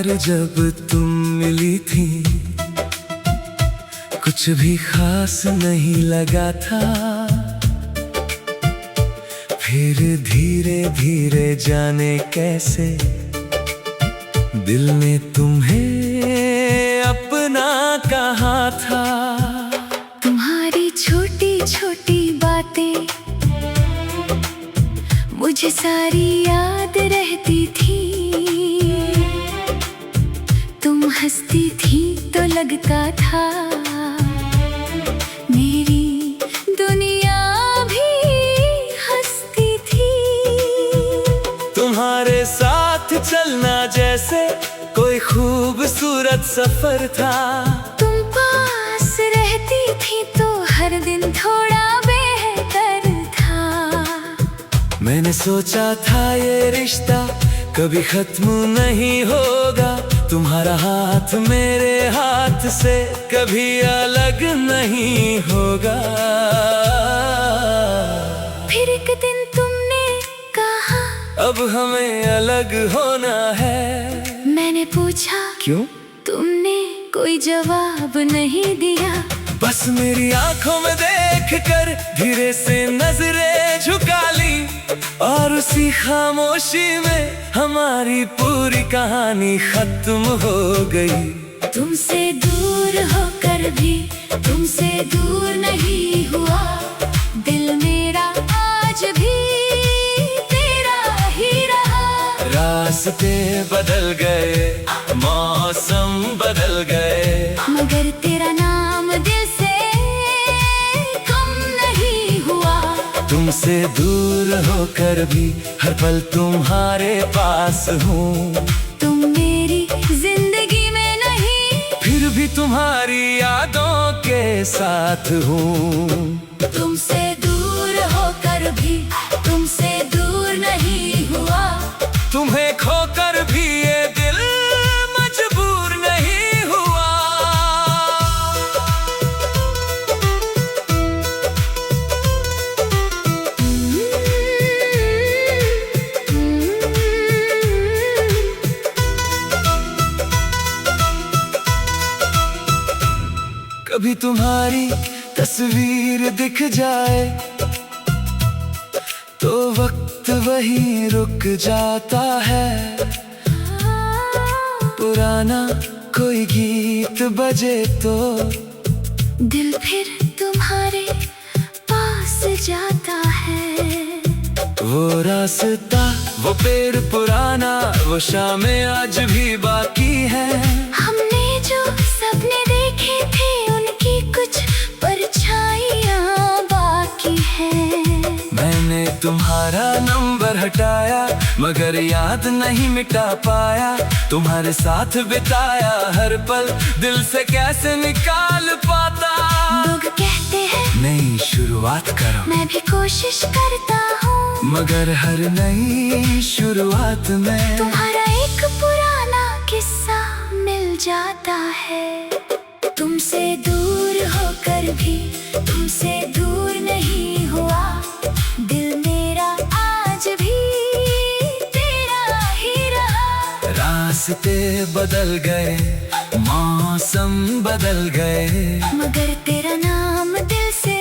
बार जब तुम मिली थी कुछ भी खास नहीं लगा था, फिर धीरे धीरे जाने कैसे दिल ने तुम्हें अपना कहा था। तुम्हारी छोटी छोटी बातें मुझे सारी याद रहती थी। तुम हंसती थी तो लगता था मेरी दुनिया भी हंसती थी। तुम्हारे साथ चलना जैसे कोई खूबसूरत सफर था। तुम पास रहती थी तो हर दिन थोड़ा बेहतर था। मैंने सोचा था ये रिश्ता कभी खत्म नहीं होगा, तुम्हारा हाथ मेरे हाथ से कभी अलग नहीं होगा। फिर एक दिन तुमने कहा अब हमें अलग होना है। मैंने पूछा क्यों? तुमने कोई जवाब नहीं दिया। बस मेरी आंखों में देख कर धीरे से नजरें झुका ली, और उसी खामोशी में हमारी पूरी कहानी खत्म हो गई। तुमसे दूर होकर भी तुमसे दूर नहीं हुआ, दिल मेरा आज भी तेरा ही रहा। रास्ते बदल गए, मौसम बदल गए, मगर तेरा नाम दिल से कम नहीं हुआ। तुमसे दूर होकर भी हर पल तुम्हारे पास हूँ। तुम मेरी जिंदगी में नहीं, फिर भी तुम्हारी यादों के साथ हूँ। तुमसे दूर होकर भी तुमसे दूर नहीं हुआ। तुम्हें खोकर भी ये दिल मजबूर नहीं हुआ। कभी तुम्हारी तस्वीर दिख जाए तो वक्त वहीं रुक जाता है। पुराना कोई गीत बजे तो दिल फिर तुम्हारे पास जाता है। वो रास्ता, वो पेड़ पुराना, वो शामें आज भी बाकी है। हमने जो सपने देखे थे उनकी कुछ परछाइयाँ बाकी है। मैंने तुम्हारा नंबर हटाया मगर याद नहीं मिटा पाया। तुम्हारे साथ बिताया हर पल दिल से कैसे निकाल पाता। लोग कहते हैं नई शुरुआत करो, मैं भी कोशिश करता हूँ, मगर हर नई शुरुआत में तुम्हारा एक पुराना किस्सा मिल जाता है। तुमसे दूर होकर भी तुमसे दूर नहीं हुआ, दिल मेरा आज भी तेरा ही रहा। रास्ते बदल गए, मौसम बदल गए, मगर तेरा नाम दिल से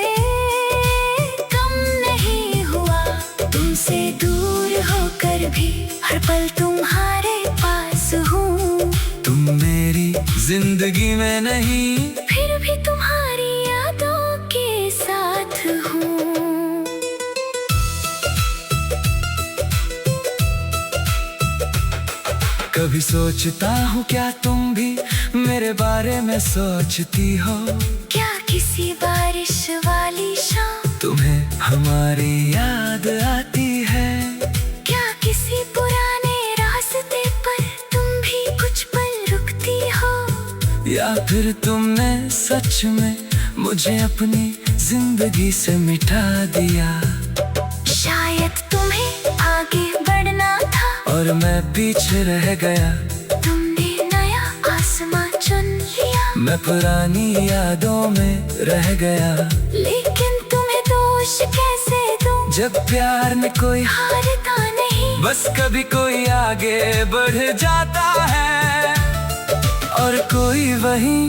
कम नहीं हुआ। तुमसे दूर होकर भी हर पल तुम्हारे पास हूँ। तुम मेरी जिंदगी में नहीं, फिर भी तुम्हारी यादों के साथ हूँ। कभी सोचता हूँ क्या तुम भी मेरे बारे में सोचती हो। क्या किसी बारिश वाली शाम तुम्हें हमारी याद आती है। क्या किसी पुराने रास्ते पर तुम भी कुछ पल रुकती हो। या फिर तुमने सच में मुझे अपनी जिंदगी से मिटा दिया। शायद तुम्हें आगे बढ़ना था और मैं पीछे रह गया। तुमने नया आसमां चुन लिया, मैं पुरानी यादों में रह गया। लेकिन तुम्हें दोष कैसे दूं जब प्यार में कोई हारता नहीं। बस कभी कोई आगे बढ़ जाता है और कोई वहीं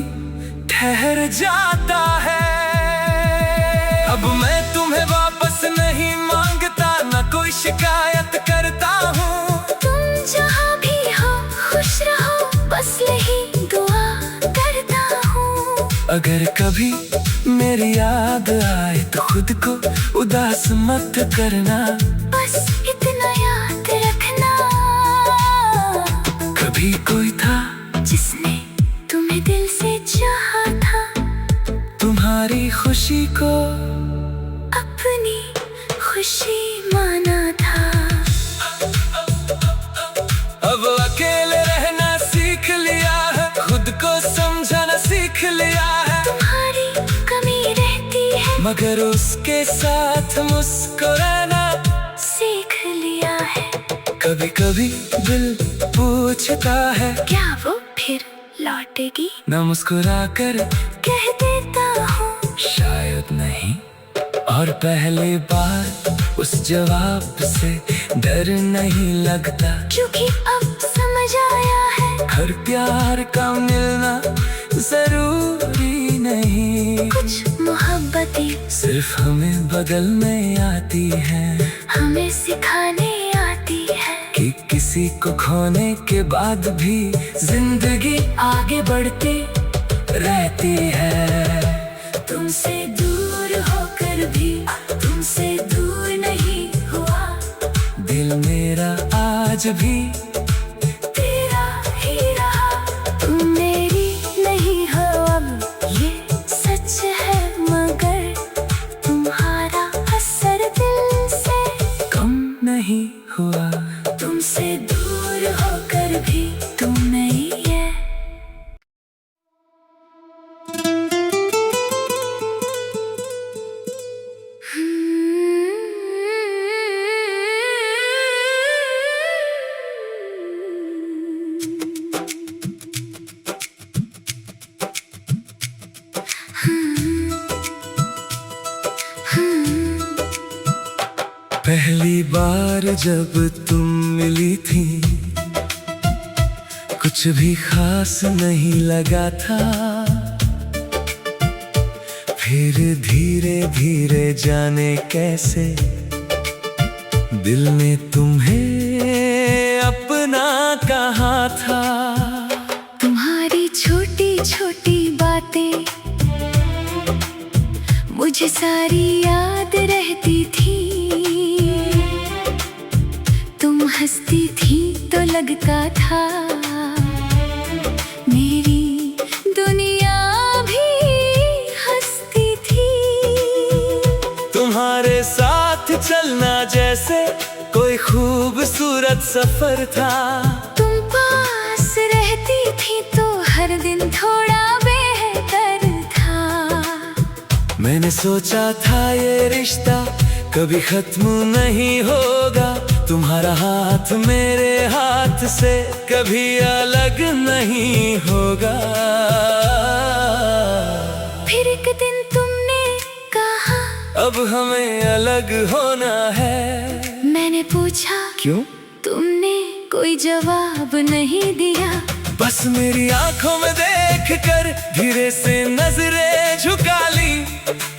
ठहर जाता है। अब मैं तुम्हें वापस नहीं मांगता, ना कोई शिकायत करता हूँ। तुम जहाँ भी हो खुश रहो, बस यही दुआ करता हूँ। अगर कभी मेरी याद आए तो खुद को उदास मत करना, बस इतना याद रखना। कभी कोई था जिसने तुम्हें दिल से चाहा था, तुम्हारी खुशी को अपनी खुशी माना था। अब अकेले रहना सीख लिया है, खुद को समझना सीख लिया है। तुम्हारी कमी रहती है मगर उसके साथ मुस्कुराना सीख लिया है। कभी कभी दिल पूछता है, क्या वो फिर लौटेगी? न मुस्कुरा कर कह देता हूँ शायद नहीं। और पहली बार उस जवाब से डर नहीं लगता, क्योंकि अब समझ आया है हर प्यार का मिलना जरूरी नहीं। कुछ मोहब्बतें सिर्फ हमें बगल में आती है, हमें सिखाने आती है कि किसी को खोने के बाद भी जिंदगी आगे बढ़ती रहती है। तुमसे दूर होकर भी तुमसे दूर नहीं हुआ, दिल मेरा आज भी तेरा ही रहा। तुम मेरी नहीं हो अब ये सच है, मगर तुम्हारा असर दिल से कम नहीं हुआ। तुमसे दूर होकर भी तुम नहीं है। पहली बार जब तुम मिली थी कुछ भी खास नहीं लगा था, फिर धीरे धीरे जाने कैसे दिल ने तुम्हें अपना कहा था। तुम्हारी छोटी छोटी बातें मुझे सारी याद रहती थी। तुम हंसती थी तो लगता था मेरी दुनिया भी हंसती थी। तुम्हारे साथ चलना जैसे कोई खूबसूरत सफर था। तुम पास रहती थी तो हर दिन थोड़ा बेहतर था। मैंने सोचा था ये रिश्ता कभी खत्म नहीं होगा, तुम्हारा हाथ मेरे हाथ से कभी अलग नहीं होगा। फिर एक दिन तुमने कहा अब हमें अलग होना है। मैंने पूछा क्यों? तुमने कोई जवाब नहीं दिया। बस मेरी आंखों में देख कर धीरे से नजरें झुका ली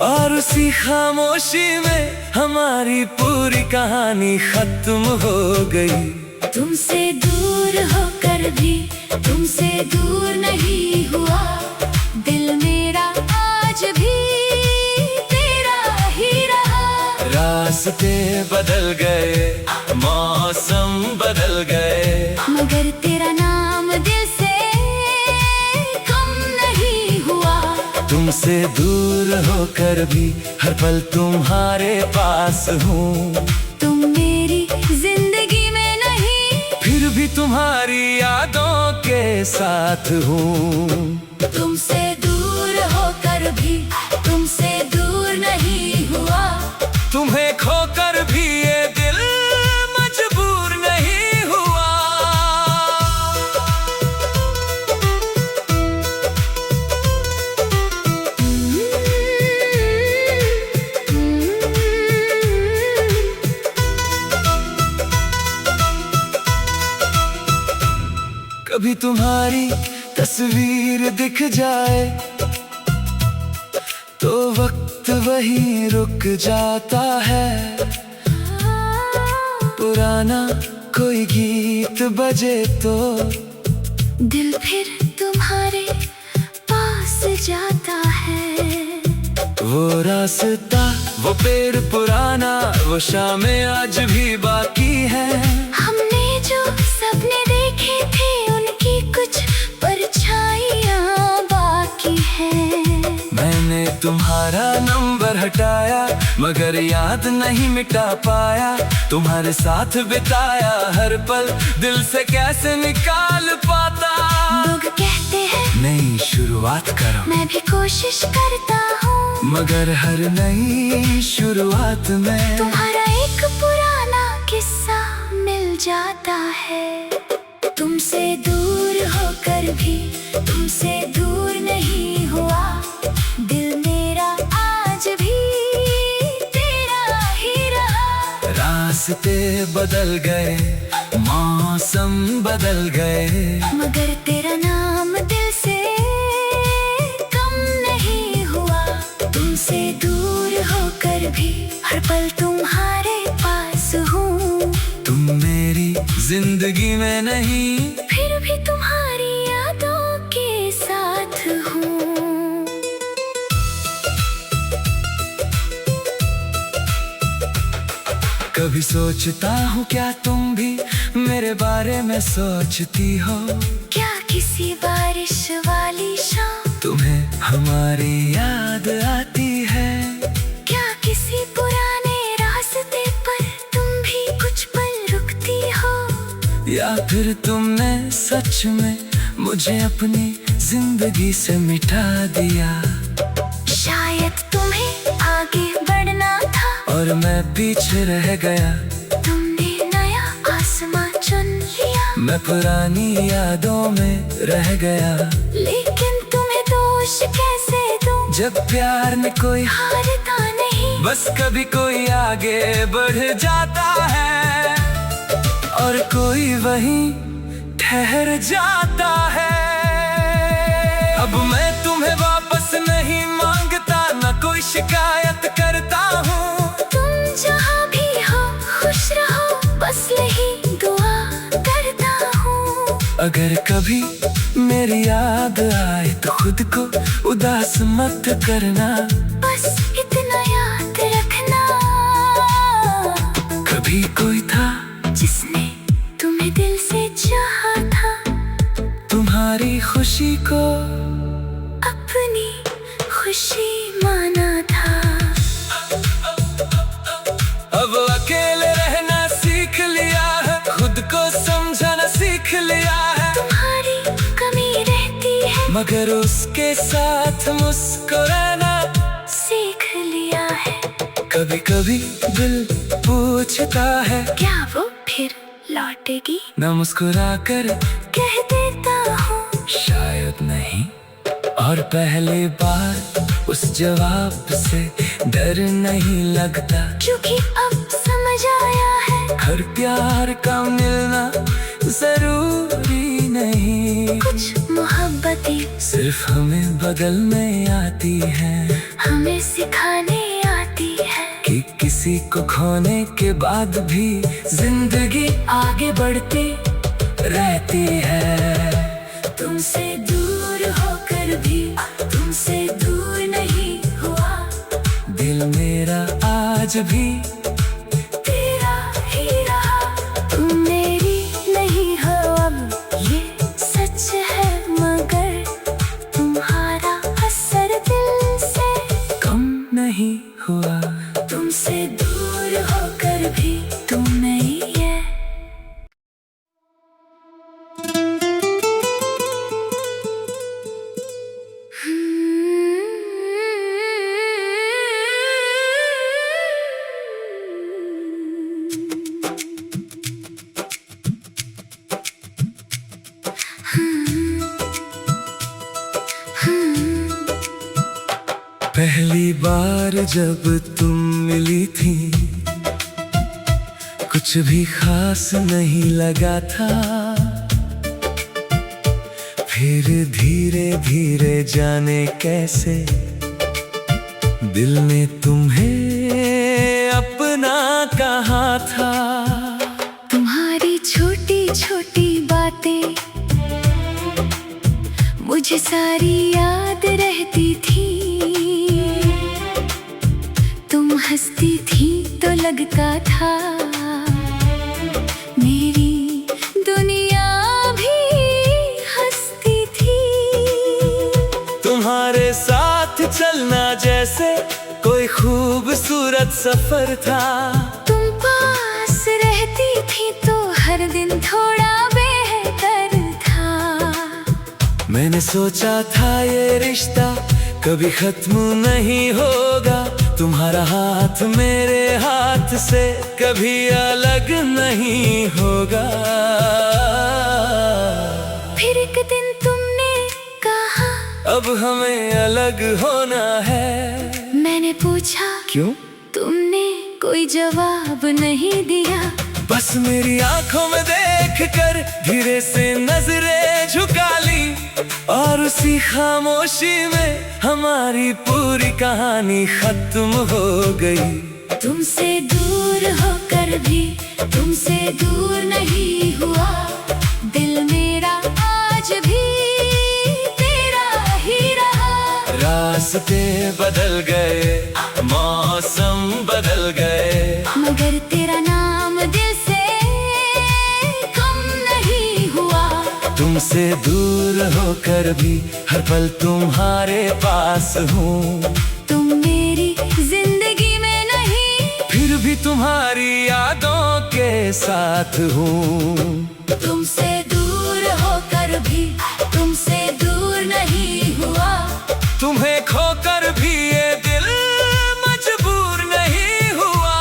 और उसी खामोशी में हमारी पूरी कहानी खत्म हो गई। तुमसे दूर होकर भी तुमसे दूर नहीं हुआ, दिल मेरा आज भी तेरा ही रहा। रास्ते बदल गए, मौसम बदल गए, मगर तेरा नाम दिल से कम नहीं हुआ। तुमसे दूर होकर भी हर पल तुम्हारे पास हूँ। तुम मेरी जिंदगी में नहीं, फिर भी तुम्हारी यादों के साथ हूँ। तुमसे दूर होकर भी तुमसे दूर नहीं हुआ। तुम्हें खोकर भी ये दिल मजबूर नहीं हुआ। कभी तुम्हारी तस्वीर दिख जाए तो वक्त वहीं रुक जाता है। पुराना कोई गीत बजे तो दिल फिर तुम्हारे पास जाता है। वो रास्ता, वो पेड़ पुराना, वो शामें आज भी बाकी है। हमने जो सपने देखे थे उनकी कुछ परछाइयाँ बाकी है। मैंने तुम्हारा नंबर हटाया मगर याद नहीं मिटा पाया। तुम्हारे साथ बिताया हर पल दिल से कैसे निकाल पाता। लोग कहते हैं नई शुरुआत करो, मैं भी कोशिश करता हूँ, मगर हर नई शुरुआत में तुम्हारा एक पुराना किस्सा मिल जाता है। तुमसे दूर होकर भी तुमसे दूर नहीं हुआ, दिल मेरा आज भी तेरा ही रहा। रास्ते बदल गए, मौसम बदल गए, मगर तेरा नाम दिल से कम नहीं हुआ। तुमसे दूर होकर भी हर पल तुम्हारे पास हूँ। तुम मेरी जिंदगी में नहीं, फिर भी तुम्हारी यादों के साथ हूँ। कभी सोचता हूँ क्या तुम भी मेरे बारे में सोचती हो। क्या किसी बारिश वाली शाम तुम्हें हमारी याद आती है। क्या किसी पुराने रास्ते पर तुम भी कुछ पल रुकती हो। या फिर तुमने सच में मुझे अपनी जिंदगी से मिटा दिया। शायद तुम्हें आगे बढ़ना था और मैं पीछे रह गया। तुमने नया आसमां चुन लिया, मैं पुरानी यादों में रह गया। लेकिन तुम्हें दोष कैसे दूं, जब प्यार में कोई हारता नहीं, बस कभी कोई आगे बढ़ जाता है और कोई वहीं ठहर जाता है। अब मैं तुम्हें वापस नहीं मांगता, ना कोई शिकायत करता हूँ। तुम जहाँ भी हो खुश रहो, बस यही दुआ करता हूँ। अगर कभी मेरी याद आए तो खुद को उदास मत करना, बस इतना याद रखना। कभी कोई था जिसने तुम्हें दिल से चाहा था, तुम्हारी खुशी को अपनी खुशी माना था। अब अकेले रहना सीख लिया है, खुद को समझना सीख लिया है। तुम्हारी कमी रहती है मगर उसके साथ मुस्कुराना सीख लिया है। कभी कभी दिल पूछता है क्या वो फिर लौटेगी, न मुस्कुरा कर कह देता हूँ शायद नहीं। और पहली बार उस जवाब से डर नहीं लगता, क्योंकि अब समझ आया है हर प्यार का मिलना जरूरी नहीं। कुछ मोहब्बतें सिर्फ हमें बदलने आती है, हमें सिखाने आती है कि किसी को खोने के बाद भी जिंदगी आगे बढ़ती रहती है। तुमसे दूर होकर भी तुमसे दूर नहीं हुआ, दिल मेरा आज भी तेरा ही रहा। तुम मेरी नहीं हो अब ये सच है, मगर तुम्हारा असर दिल से कम नहीं हुआ। तुमसे दूर होकर भी तुम नहीं है। पहली बार जब तुम मिली थी कुछ भी खास नहीं लगा था। फिर धीरे धीरे जाने कैसे दिल ने तुम्हें अपना कहा था। तुम्हारी छोटी छोटी बातें मुझे सारी याद रहती थी। तुम हंसती थी तो लगता था मेरी दुनिया भी हंसती थी। तुम्हारे साथ चलना जैसे कोई खूबसूरत सफर था। तुम पास रहती थी तो हर दिन थोड़ा बेहतर था। मैंने सोचा था ये रिश्ता कभी खत्म नहीं होगा। तुम्हारा हाथ मेरे हाथ से कभी अलग नहीं होगा। फिर एक दिन तुमने कहा अब हमें अलग होना है। मैंने पूछा क्यों? तुमने कोई जवाब नहीं दिया। बस मेरी आंखों में देखकर धीरे से नजरें झुका ली और उसी खामोशी में हमारी पूरी कहानी खत्म हो गई। तुमसे दूर होकर भी तुमसे दूर नहीं हुआ। दिल मेरा आज भी तेरा ही रहा। रास्ते बदल गए, मौसम बदल गए, मगर तेरा नाम दिल से कम नहीं हुआ। तुमसे दूर होकर भी हर पल तुम्हारे पास हूँ। तुम मेरी जिंदगी में नहीं, फिर भी तुम्हारी यादों के साथ हूँ। तुमसे दूर होकर भी तुमसे दूर नहीं हुआ। तुम्हें खोकर भी ये दिल मजबूर नहीं हुआ।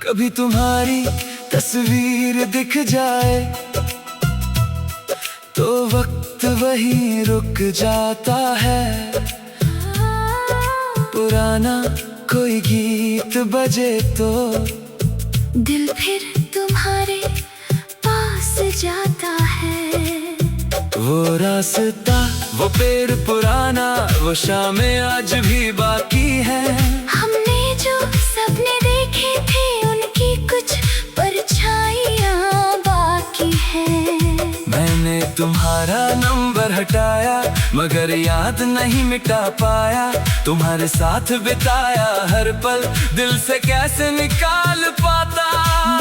कभी तुम्हारी तस्वीर दिख जाए तो वक्त वहीं रुक जाता है। पुराना कोई गीत बजे तो दिल फिर तुम्हारे पास जाता है। वो रास्ता, वो पेड़ पुराना, वो शामें आज भी बाकी है। हमने जो सपने देखे थे उनकी कुछ परछाइयाँ बाकी हैं। मैंने तुम्हारा नंबर हटाया मगर याद नहीं मिटा पाया। तुम्हारे साथ बिताया हर पल दिल से कैसे निकाल पाता।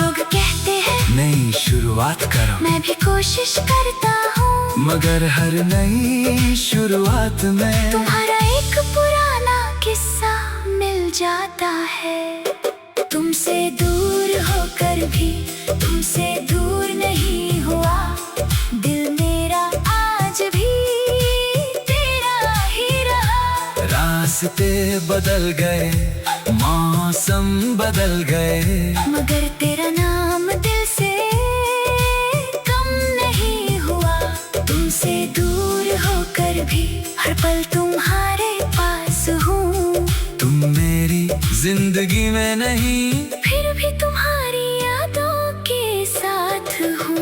लोग कहते हैं नई शुरुआत करो, मैं भी कोशिश करता हूँ, मगर हर नई शुरुआत में तुम्हारा एक पुराना किस्सा मिल जाता है। तुमसे दूर होकर भी तुमसे दूर नहीं हुआ। दिल मेरा आज भी तेरा ही रहा। रास्ते बदल गए, मौसम बदल गए, मगर तेरा नाम दिल से कम नहीं हुआ। तुमसे दूर होकर भी हर पल तुम्हारे पास हूँ। तुम मेरी जिंदगी में नहीं, फिर भी तुम्हारी यादों के साथ हूँ।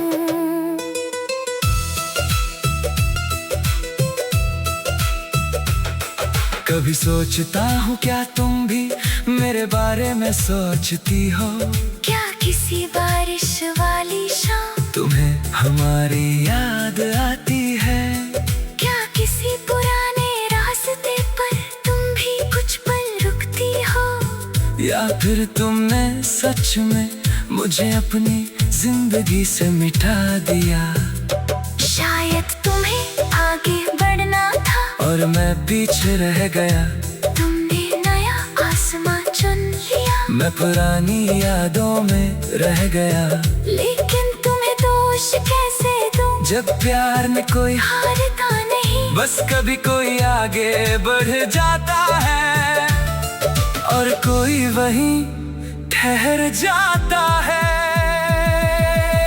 कभी सोचता हूँ क्या तुम भी मेरे बारे में सोचती हो। क्या किसी बारिश वाली शाम तुम्हें हमारी याद आती है। क्या किसी पुराने रास्ते पर तुम भी कुछ पल रुकती हो। या फिर तुमने सच में मुझे अपनी जिंदगी से मिटा दिया। शायद तुम्हें आगे बढ़ना था और मैं पीछे रह गया। तुमने नया आसमां चुन लिया, मैं पुरानी यादों में रह गया। लेकिन तुम्हें दोष कैसे दूं जब प्यार में कोई हारता नहीं। बस कभी कोई आगे बढ़ जाता है और कोई वहीं ठहर जाता है।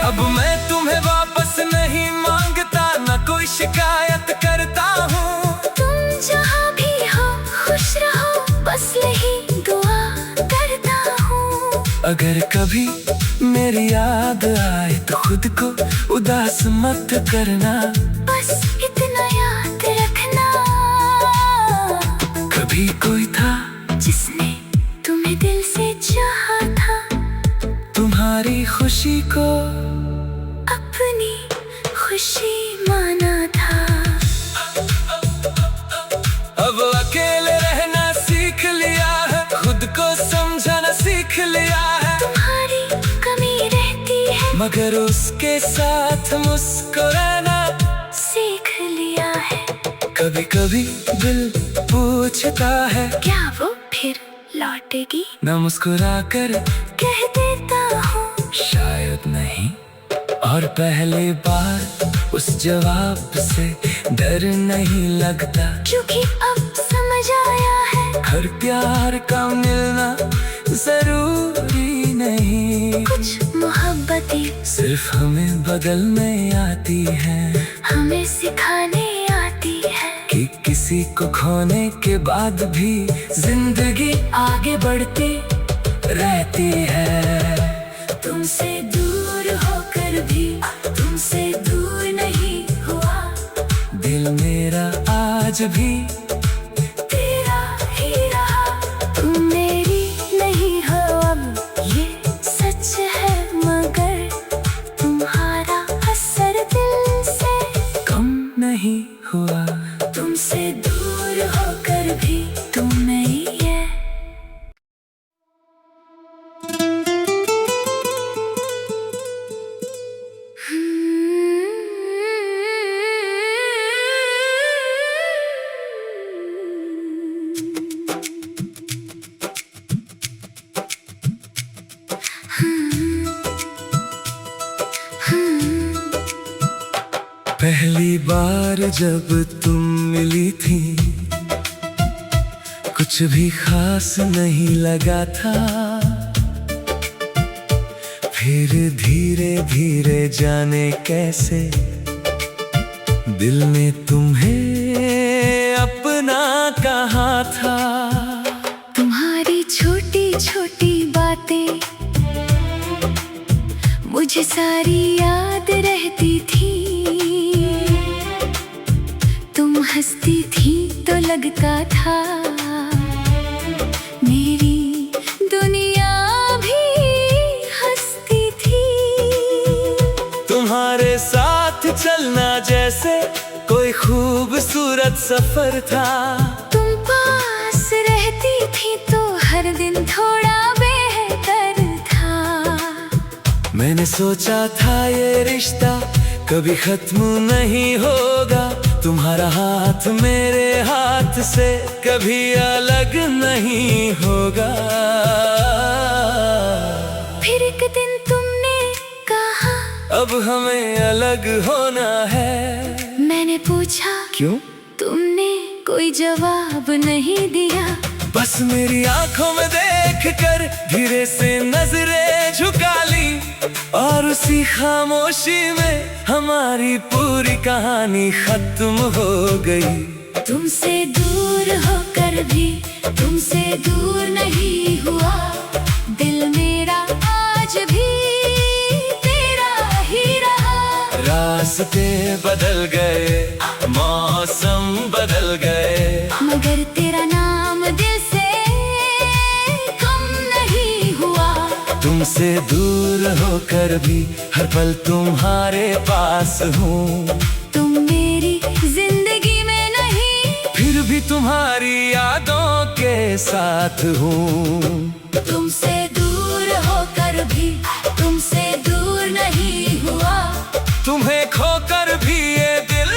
अब मैं तुम्हें वापस नहीं मांगता, न शिकायत करता हूँ। तुम जहाँ भी हो खुश रहो, बस यही दुआ करता हूँ। अगर कभी मेरी याद आए तो खुद को उदास मत करना, बस इतना याद रखना। कभी कोई था जिसने तुम्हें दिल से चाहा था, तुम्हारी खुशी को अपनी खुशी माना था। अब अकेले रहना सीख लिया है, खुद को समझना सीख लिया है। तुम्हारी कमी रहती है, मगर उसके साथ मुस्कुराना सीख लिया है। कभी कभी दिल पूछता है, क्या वो फिर लौटेगी? न मुस्कुरा कर कह देता हूँ शायद नहीं। और पहली बार उस जवाब से डर नहीं लगता, क्योंकि अब समझ आया है हर प्यार का मिलना जरूरी नहीं। कुछ मोहब्बतें सिर्फ हमें बदलने आती है, हमें सिखाने आती है कि किसी को खोने के बाद भी जिंदगी आगे बढ़ती रहती है। तुमसे दूर होकर भी तुमसे दूर नहीं हुआ, दिल मेरा आज भी तेरा ही रहा। तुम मेरी नहीं हो अब ये सच है, मगर तुम्हारा असर दिल से कम नहीं हुआ। तुमसे दूर होकर भी तुम नहीं है। पहली बार जब तुम मिली थी, कुछ भी खास नहीं लगा था। फिर धीरे धीरे जाने कैसे दिल ने तुम्हें अपना कहा था। तुम्हारी छोटी छोटी बातें मुझे सारी याद रहती थी। तुम हंसती थी तो लगता था मेरी दुनिया भी हंसती थी। तुम्हारे साथ चलना जैसे कोई खूबसूरत सफर था। तुम पास रहती थी तो हर दिन थोड़ा बेहतर था। मैंने सोचा था ये रिश्ता कभी खत्म नहीं होगा, तुम्हारा हाथ मेरे हाथ से कभी अलग नहीं होगा। फिर एक दिन तुमने कहा अब हमें अलग होना है। मैंने पूछा क्यों? तुमने कोई जवाब नहीं दिया। बस मेरी आंखों में देखकर धीरे से नजरें झुका ली, और उसी खामोशी में हमारी पूरी कहानी खत्म हो गई। तुमसे दूर होकर भी तुमसे दूर नहीं हुआ, दिल मेरा आज भी तेरा ही रहा। रास्ते बदल गए, मौसम बदल गए, मगर तेरा नाम दिल से कम नहीं हुआ। तुमसे दूर होकर भी हर पल तुम्हारे पास हूँ। तुम मेरी जिंदगी में नहीं, फिर भी तुम्हारी यादों के साथ हूँ। तुमसे दूर होकर भी तुमसे दूर नहीं हुआ। तुम्हें खोकर भी ये दिल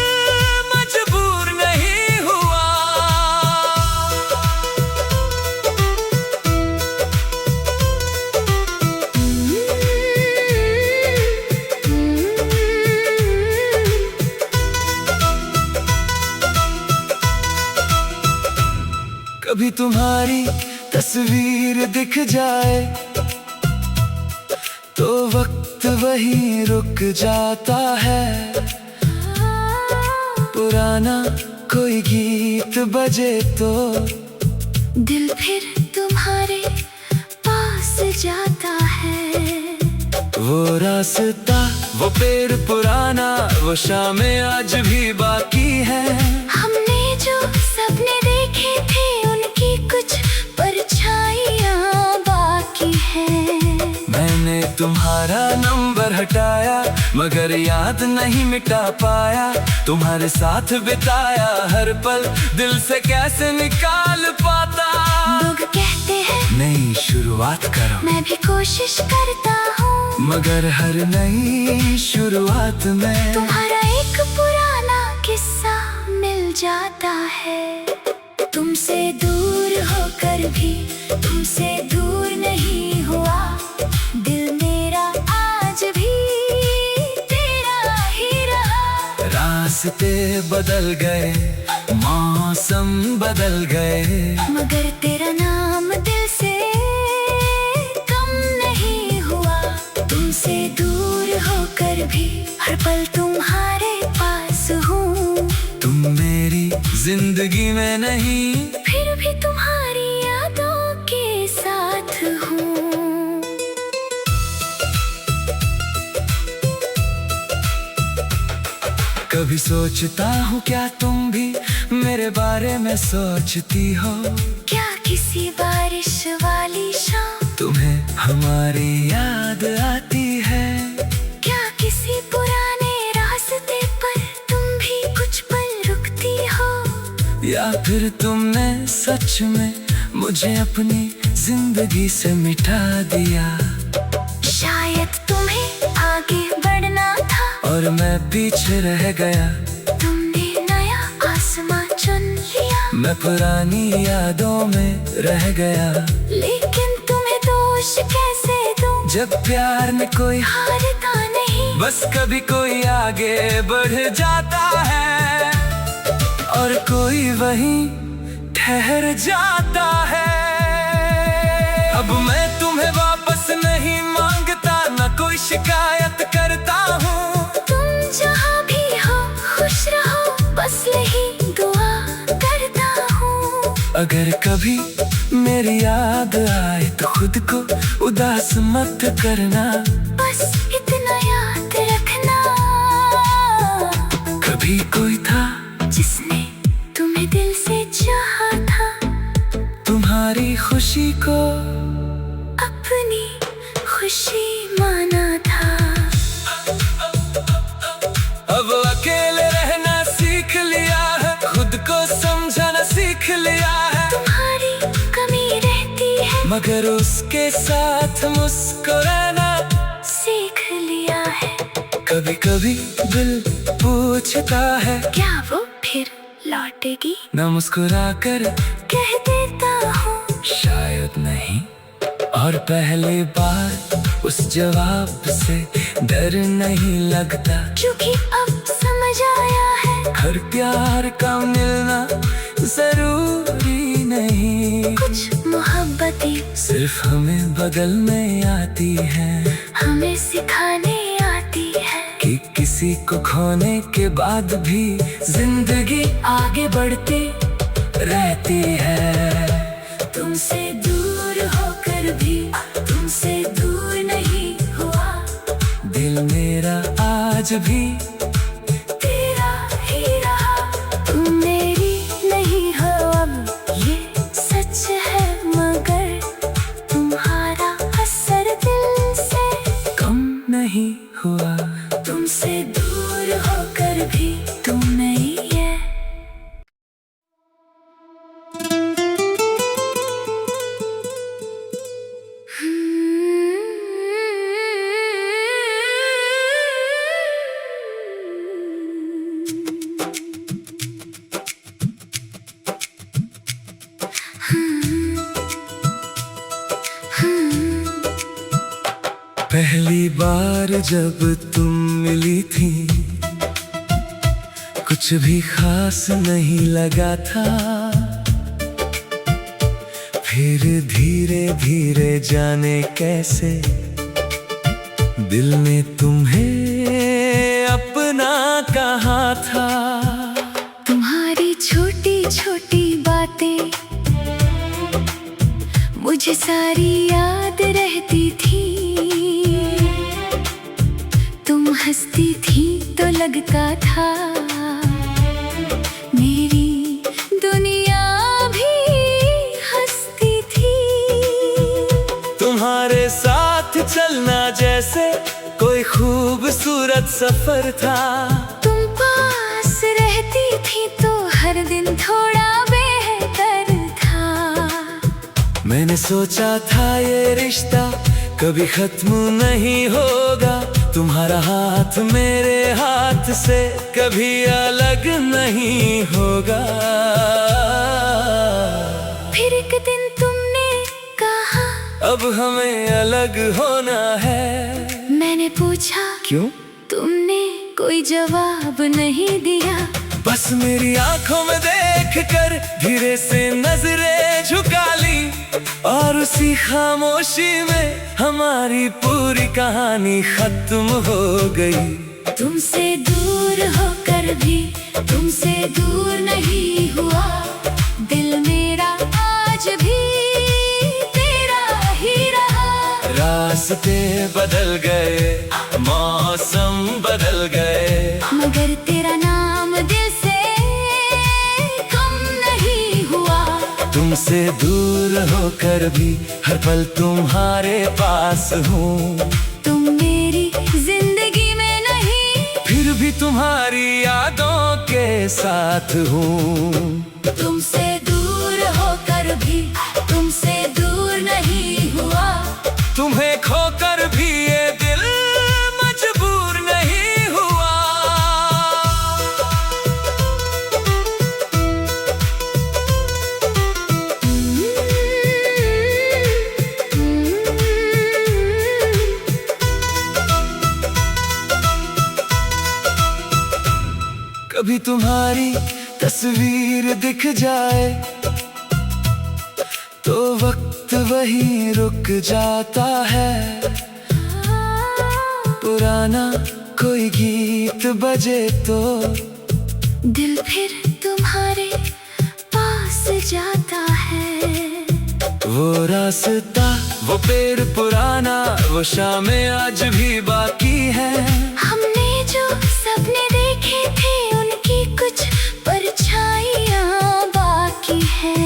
मजबूर नहीं हुआ। कभी तुम्हारी तस्वीर दिख जाए तो वक्त वहीं रुक जाता है। पुराना कोई गीत बजे तो दिल फिर तुम्हारे पास जाता है। वो रास्ता, वो पेड़ पुराना, वो शामें आज भी बाकी है। हमने जो सपने देखे थे उनकी कुछ परछाइयाँ बाकी है। मैंने तुम्हारा नंबर हटाया मगर याद नहीं मिटा पाया। तुम्हारे साथ बिताया हर पल दिल से कैसे निकाल पाता। लोग कहते हैं नई शुरुआत करो, मैं भी कोशिश करता हूँ, मगर हर नई शुरुआत में तुम्हारा एक पुराना किस्सा मिल जाता है। तुमसे दूर होकर भी तुमसे दूर नहीं हुआ, दिल मेरा आज भी तेरा ही रहा। रास्ते बदल गए, मौसम बदल गए, मगर तेरा नाम दिल से कम नहीं हुआ। तुमसे दूर होकर भी हर पल तुम्हारे पास हूँ। तुम मेरी जिंदगी में नहीं, फिर भी तुम्हारी यादों के साथ हूँ। कभी सोचता हूँ क्या तुम भी मेरे बारे में सोचती हो। क्या किसी बारिश वाली शाम तुम्हें हमारी याद आती है। क्या किसी पुराने रास्ते पर तुम भी कुछ पल रुकती हो। या फिर तुमने सच में मुझे अपनी जिंदगी से मिटा दिया। शायद तुम्हें आगे बढ़ना था और मैं पीछे रह गया। तुमने नया आसमां चुन लिया, मैं पुरानी यादों में रह गया। लेकिन तुम्हें दोष कैसे दूं जब प्यार में कोई हारता नहीं, बस कभी कोई आगे बढ़ जाता है और कोई वहीं ठहर जाता है। अब मैं तुम्हें वापस नहीं मांगता, न कोई शिकायत करता हूँ। तुम जहाँ भी हो खुश रहो, बस यही दुआ करता हूँ। अगर कभी मेरी याद आए तो खुद को उदास मत करना, बस इतना याद रखना। कभी कोई था जिसने तुम्हें दिल से चाहा था, तुम्हारी खुशी को अपनी खुशी माना था। अब अकेले रहना सीख लिया है, खुद को समझना सीख लिया है। तुम्हारी कमी रहती है मगर उसके साथ मुस्कुराना सीख लिया है। कभी कभी दिल पूछता है क्या वो फिर लौटेगी, न मुस्कुरा कर कह देता हूँ शायद नहीं। और पहली बार उस जवाब से डर नहीं लगता, क्योंकि अब समझ आया है हर प्यार का मिलना जरूरी नहीं। कुछ मोहब्बतें सिर्फ हमें बदलने आती है, हमें सिखाने आती है कि किसी को खोने के बाद भी जिंदगी आगे बढ़ती रहती है। तुमसे दूर होकर भी तुमसे दूर नहीं हुआ, दिल मेरा आज भी तेरा ही रहा। तुम मेरी नहीं हो अब ये सच है, मगर तुम्हारा असर दिल से कम नहीं हुआ। तुमसे दूर होकर भी तुम नहीं है। पहली बार जब तुम मिली थी कुछ भी खास नहीं लगा था, फिर धीरे धीरे जाने कैसे दिल ने तुम्हें अपना कहा था। मुझे सारी याद रहती थी। तुम हंसती थी तो लगता था मेरी दुनिया भी हंसती थी। तुम्हारे साथ चलना जैसे कोई खूबसूरत सफर था। तुम पास रहती थी तो हर दिन थोड़ा बेहतर था। मैंने सोचा था ये रिश्ता कभी खत्म नहीं होगा। तुम्हारा हाथ मेरे हाथ से कभी अलग नहीं होगा। फिर एक दिन तुमने कहा अब हमें अलग होना है। मैंने पूछा क्यों? तुमने कोई जवाब नहीं दिया। बस मेरी आंखों में देख कर धीरे से नजरें झुका ली, और उसी खामोशी में हमारी पूरी कहानी खत्म हो गई। तुमसे दूर होकर भी तुमसे दूर नहीं हुआ। दिल मेरा आज भी तेरा ही रहा। रास्ते बदल गए, मौसम बदल गए, मगर तेरा नाम दिल से कम नहीं हुआ। तुमसे दूर होकर भी हर पल तुम्हारे पास हूँ। तुम मेरी जिंदगी में नहीं, फिर भी तुम्हारी यादों के साथ हूँ। तुमसे दूर होकर भी तुमसे दूर नहीं हुआ। तुम्हें खोकर भी ये दिल मजबूर नहीं हुआ। कभी तुम्हारी तस्वीर दिख जाए तो वक्त वहीं रुक जाता है। पुराना कोई गीत बजे तो दिल फिर तुम्हारे पास जाता है। वो रास्ता, वो पेड़ पुराना, वो शामें आज भी बाकी है। हमने जो सपने देखे थे उनकी कुछ परछाइयाँ बाकी है।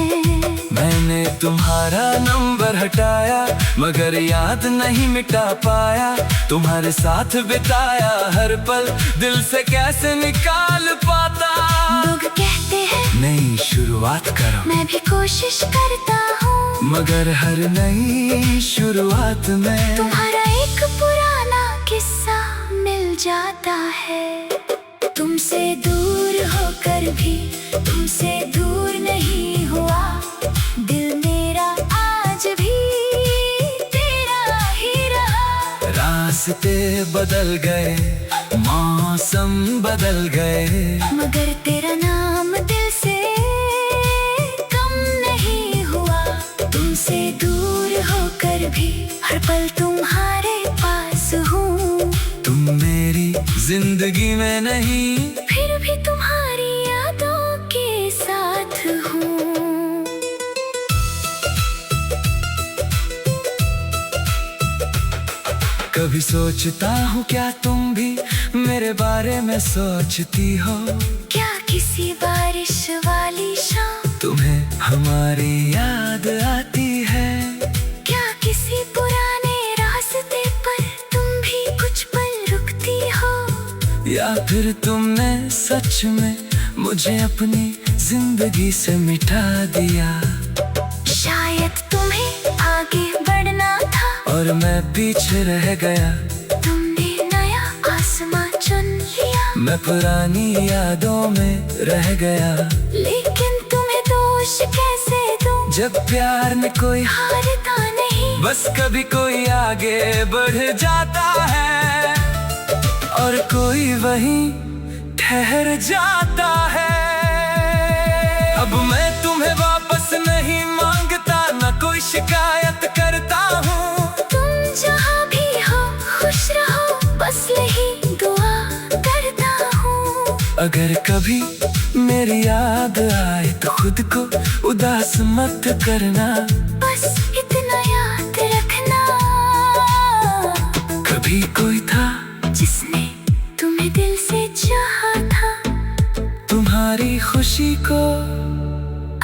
मैंने तुम्हारा नंबर हटाया मगर याद नहीं मिटा पाया। तुम्हारे साथ बिताया हर पल दिल से कैसे निकाल पाता। लोग कहते हैं नई शुरुआत करो, मैं भी कोशिश करता हूँ, मगर हर नई शुरुआत में तुम्हारा एक पुराना किस्सा मिल जाता है। तुमसे दूर होकर भी तुमसे दूर नहीं हुआ। दिल मेरा आज भी तेरा ही रहा। रास्ते बदल गए, मौसम बदल गए, मगर तेरा नाम दिल से कम नहीं हुआ। तुमसे दूर होकर भी हर पल तुम्हारे पास हूँ। तुम मेरी जिंदगी में नहीं, फिर भी तुम्हारी यादों के साथ हूँ। कभी सोचता हूँ क्या तुम भी मेरे बारे में सोचती हो। क्या किसी बारिश वाली शाम तुम्हें हमारी याद आती है। क्या किसी पुराने रास्ते पर तुम भी कुछ पल रुकती हो। या फिर तुमने सच में मुझे अपनी जिंदगी से मिटा दिया। शायद तुम्हें आगे बढ़ना था और मैं पीछे रह गया। तुमने नया आसमां चुन लिया, मैं पुरानी यादों में रह गया। लेकिन तुम्हें दोष कैसे दूं जब प्यार में कोई हारता नहीं। बस कभी कोई आगे बढ़ जाता है और कोई वहीं ठहर जाता है। अब मैं तुम्हें वापस नहीं मांगता, न कोई शिकायत करता हूँ। तुम जहाँ भी हो खुश रहो, बस यही दुआ करता हूँ। अगर कभी मेरी याद आए तो खुद को उदास मत करना। बस इतना खुशी को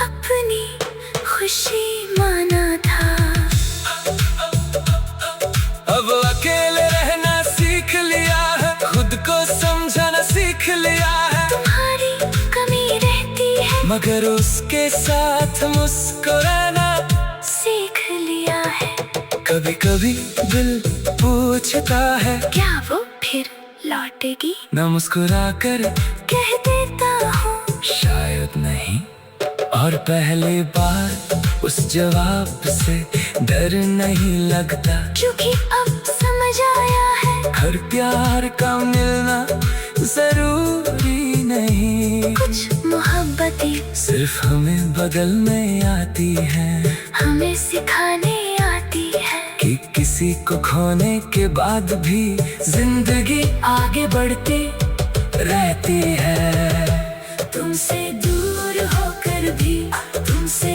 अपनी खुशी माना था। अब अकेले रहना सीख लिया है, खुद को समझना सीख लिया है। तुम्हारी कमी रहती है मगर उसके साथ मुस्कुराना सीख लिया है। कभी कभी दिल पूछता है, क्या वो फिर लौटेगी? न मुस्कुरा कर कह देता हूँ शायद नहीं। और पहली बार उस जवाब से डर नहीं लगता, क्योंकि अब समझ आया है हर प्यार का मिलना जरूरी नहीं। कुछ मोहब्बतें सिर्फ हमें बदलने आती है, हमें सिखाने आती है कि किसी को खोने के बाद भी जिंदगी आगे बढ़ती रहती है। तुमसे दूर होकर भी, तुमसे